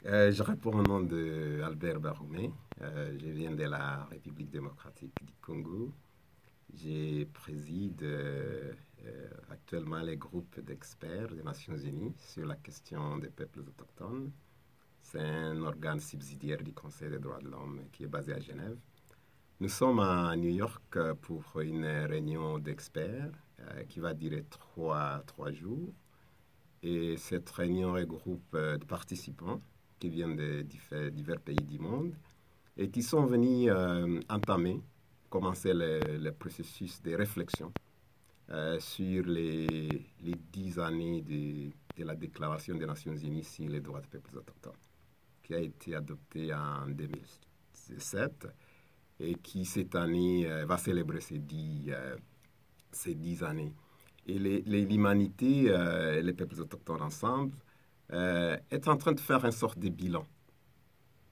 Je réponds au nom de Albert Baroumé. Je viens de la République démocratique du Congo. Je préside actuellement les groupes d'experts des Nations Unies sur la question des peuples autochtones. C'est un organe subsidiaire du Conseil des droits de l'homme qui est basé à Genève. Nous sommes à New York pour une réunion d'experts qui va durer trois jours. Et cette réunion regroupe des participants qui viennent de divers pays du monde et qui sont venus commencer le processus de réflexion sur les 10 années de la Déclaration des Nations Unies sur les droits des peuples autochtones, qui a été adoptée en 2007 et qui cette année va célébrer ces 10 années. Et l'humanité, les peuples autochtones ensemble, est en train de faire une sorte de bilan.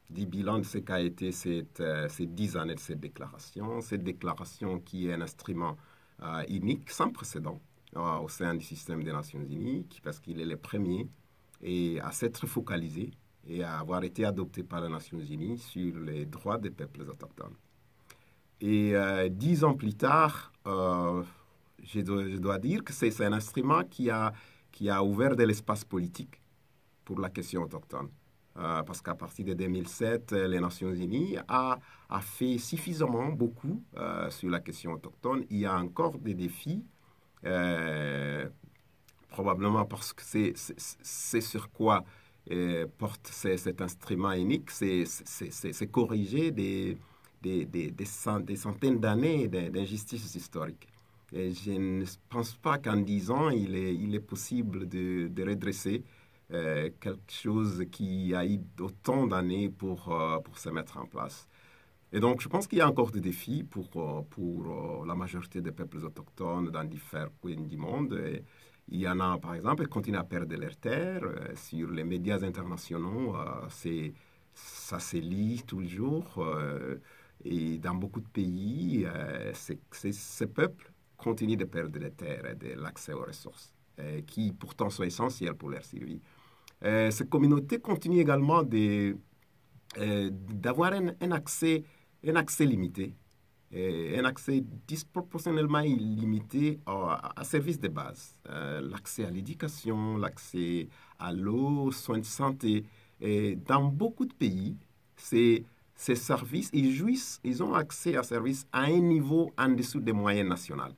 Du bilan de ce qu'a été ces 10 années de cette déclaration. Cette déclaration qui est un instrument unique, sans précédent, au sein du système des Nations Unies, parce qu'il est le premier et à s'être focalisé et à avoir été adopté par les Nations Unies sur les droits des peuples autochtones. Et 10 ans plus tard, je dois dire que c'est un instrument qui a ouvert de l'espace politique pour la question autochtone. Parce qu'à partir de 2007, les Nations Unies a fait suffisamment beaucoup sur la question autochtone. Il y a encore des défis, probablement parce que c'est sur quoi porte cet instrument unique, c'est corriger des centaines d'années d'injustices historiques. Et je ne pense pas qu'en 10 ans, il est possible de redresser quelque chose qui a eu autant d'années pour se mettre en place. Et donc, je pense qu'il y a encore des défis pour la majorité des peuples autochtones dans différents coins du monde. Et il y en a, par exemple, qui continuent à perdre leurs terres. Sur les médias internationaux, ça se lit tous les jours. Et dans beaucoup de pays, ces peuples continuent de perdre des terres et de l'accès aux ressources, qui pourtant sont essentielles pour leur survie. Ces communautés continuent également d'avoir un accès limité, un accès disproportionnellement limité à services de base. L'accès à l'éducation, l'accès à l'eau, aux soins de santé. Et dans beaucoup de pays, ces services, ils ont accès à services à un niveau en dessous des moyennes nationales.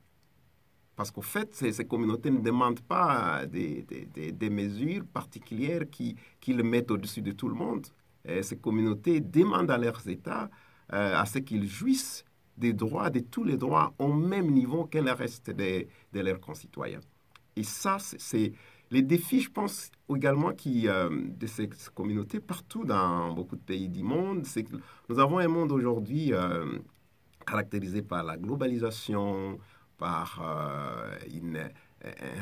Parce qu'au fait, ces communautés ne demandent pas des mesures particulières qui le mettent au-dessus de tout le monde. Et ces communautés demandent à leurs États à ce qu'ils jouissent des droits, de tous les droits, au même niveau que le reste de leurs concitoyens. Et ça, c'est les défis, je pense, également de ces communautés partout dans beaucoup de pays du monde. C'est que nous avons un monde aujourd'hui caractérisé par la globalisation, par un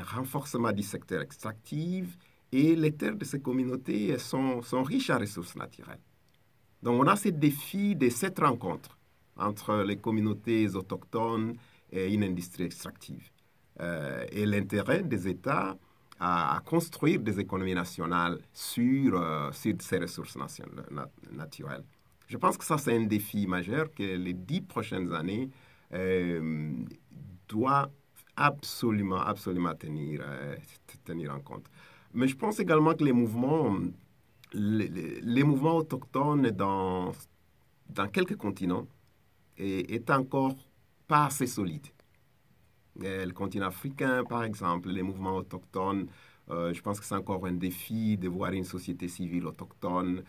renforcement du secteur extractif, et les terres de ces communautés sont riches en ressources naturelles. Donc on a ce défi de cette rencontre entre les communautés autochtones et une industrie extractive. Et l'intérêt des États à construire des économies nationales sur ces ressources naturelles. Je pense que ça, c'est un défi majeur que les 10 prochaines années doit absolument tenir en compte. Mais je pense également que les mouvements autochtones dans quelques continents est encore pas assez solide. Le continent africain, par exemple, les mouvements autochtones, je pense que c'est encore un défi de voir une société civile autochtone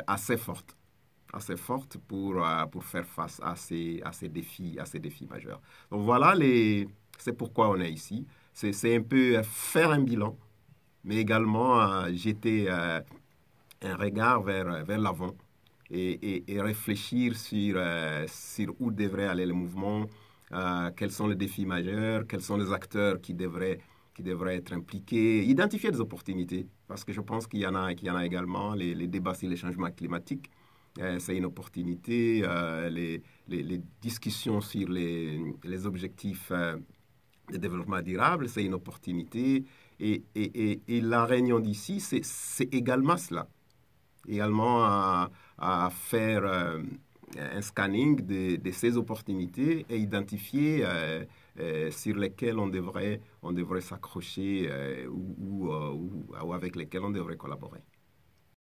assez forte pour faire face à ces défis majeurs. Donc voilà, c'est pourquoi on est ici. C'est un peu faire un bilan, mais également jeter un regard vers l'avant et réfléchir sur où devrait aller le mouvement, quels sont les défis majeurs, quels sont les acteurs qui devraient être impliqués, identifier des opportunités, parce que je pense qu'il y en a également, les débats sur les changements climatiques, c'est une opportunité, les discussions sur les objectifs de développement durable, c'est une opportunité, et la réunion d'ici, c'est également cela. également à faire un scanning de ces opportunités et identifier sur lesquelles on devrait s'accrocher ou avec lesquelles on devrait collaborer.